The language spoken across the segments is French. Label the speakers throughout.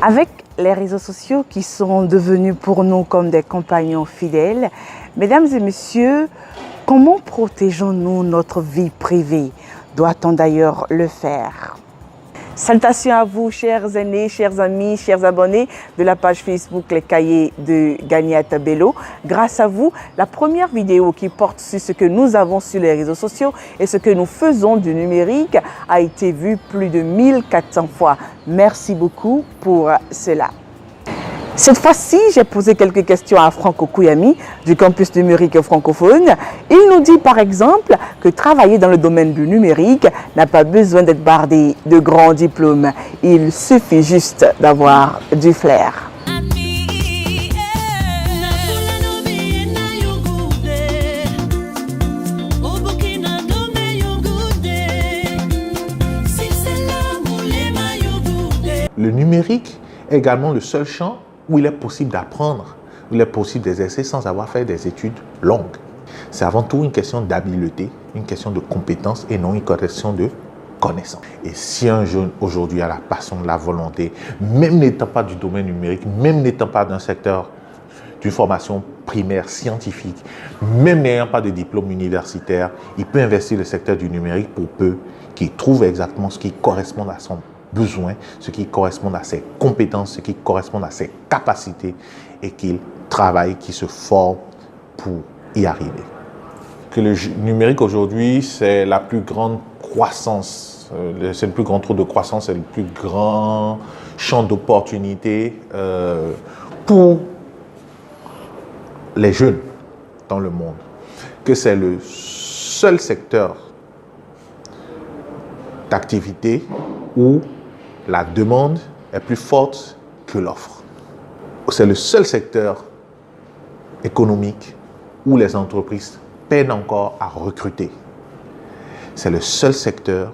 Speaker 1: Avec les réseaux sociaux qui sont devenus pour nous comme des compagnons fidèles, mesdames et messieurs, comment protégeons-nous notre vie privée? Doit-on d'ailleurs le faire? Salutations à vous, chers aînés, chers amis, chers abonnés de la page Facebook Les Cahiers de Ganiata Bello. Grâce à vous, la première vidéo qui porte sur ce que nous avons sur les réseaux sociaux et ce que nous faisons du numérique a été vue plus de 1400 fois. Merci beaucoup pour cela. Cette fois-ci, j'ai posé quelques questions à Franco Kouyami du campus numérique francophone. Il nous dit par exemple que travailler dans le domaine du numérique n'a pas besoin d'être bardé de grands diplômes. Il suffit juste d'avoir du flair.
Speaker 2: Le numérique est également le seul champ où il est possible d'apprendre, où il est possible d'exercer sans avoir fait des études longues. C'est avant tout une question d'habileté, une question de compétence et non une question de connaissance. Et si un jeune aujourd'hui a la passion, la volonté, même n'étant pas du domaine numérique, même n'étant pas d'un secteur d'une formation primaire scientifique, même n'ayant pas de diplôme universitaire, il peut investir le secteur du numérique pour peu qu'il trouve exactement ce qui correspond à son besoin, ce qui correspond à ses compétences, ce qui correspond à ses capacités et qu'il travaille, qu'il se forme pour y arriver. Que le numérique aujourd'hui, c'est la plus grande croissance, c'est le plus grand trou de croissance, c'est le plus grand champ d'opportunités pour les jeunes dans le monde. Que c'est le seul secteur d'activité où la demande est plus forte que l'offre. C'est le seul secteur économique où les entreprises peinent encore à recruter. C'est le seul secteur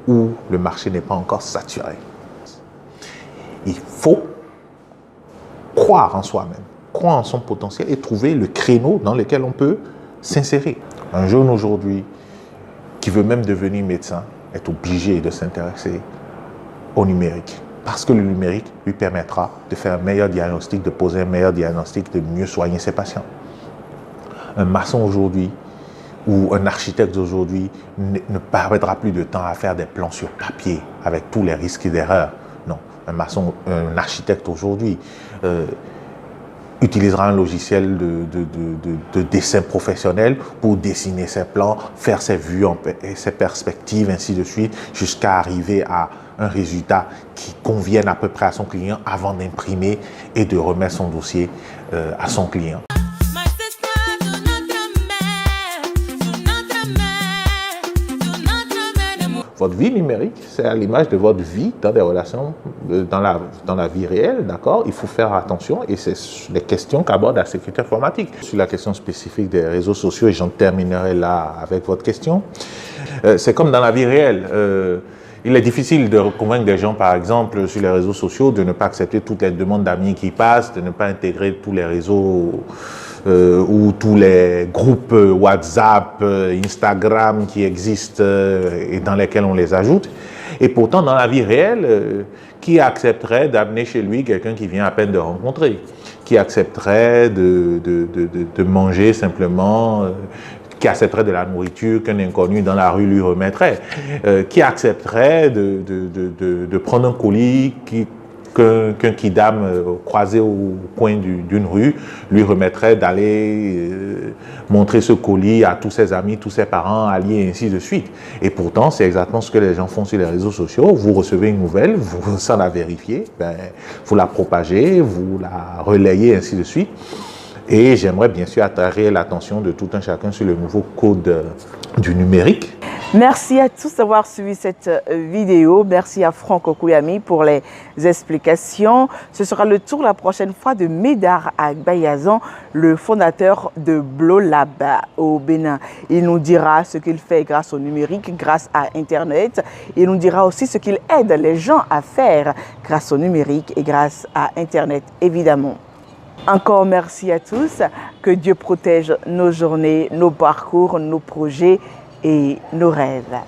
Speaker 2: où le marché n'est pas encore saturé. Il faut croire en soi-même, croire en son potentiel et trouver le créneau dans lequel on peut s'insérer. Un jeune aujourd'hui qui veut même devenir médecin est obligé de s'intéresser au numérique. Parce que le numérique lui permettra de faire un meilleur diagnostic, de poser un meilleur diagnostic, de mieux soigner ses patients. Un maçon aujourd'hui ou un architecte aujourd'hui ne perdra plus de temps à faire des plans sur papier avec tous les risques d'erreur. Non, un architecte aujourd'hui utilisera un logiciel de dessin professionnel pour dessiner ses plans, faire ses vues et ses perspectives, ainsi de suite, jusqu'à arriver à un résultat qui convienne à peu près à son client avant d'imprimer et de remettre son dossier à son client. Votre vie numérique, c'est à l'image de votre vie dans des relations, dans la vie réelle, d'accord? Il faut faire attention et c'est les questions qu'aborde la sécurité informatique. Sur la question spécifique des réseaux sociaux, et j'en terminerai là avec votre question, c'est comme dans la vie réelle. Il est difficile de convaincre des gens, par exemple, sur les réseaux sociaux, de ne pas accepter toutes les demandes d'amis qui passent, de ne pas intégrer tous les réseaux ou tous les groupes WhatsApp, Instagram qui existent et dans lesquels on les ajoute. Et pourtant, dans la vie réelle, qui accepterait d'amener chez lui quelqu'un qui vient à peine de rencontrer? Qui accepterait de manger simplement qui accepterait de la nourriture qu'un inconnu dans la rue lui remettrait, qui accepterait de prendre un colis qu'un kidam croisé au coin d'une rue lui remettrait, d'aller montrer ce colis à tous ses amis, tous ses parents, alliés, et ainsi de suite. Et pourtant, c'est exactement ce que les gens font sur les réseaux sociaux. Vous recevez une nouvelle, vous, sans la vérifier, vous la propagez, vous la relayez, ainsi de suite. Et j'aimerais bien sûr attirer l'attention de tout un chacun sur le nouveau code du numérique.
Speaker 1: Merci à tous d'avoir suivi cette vidéo. Merci à Franco Kouyami pour les explications. Ce sera le tour la prochaine fois de Médard Agbayazan, le fondateur de Blolab au Bénin. Il nous dira ce qu'il fait grâce au numérique, grâce à Internet. Il nous dira aussi ce qu'il aide les gens à faire grâce au numérique et grâce à Internet, évidemment. Encore merci à tous. Que Dieu protège nos journées, nos parcours, nos projets et nos rêves.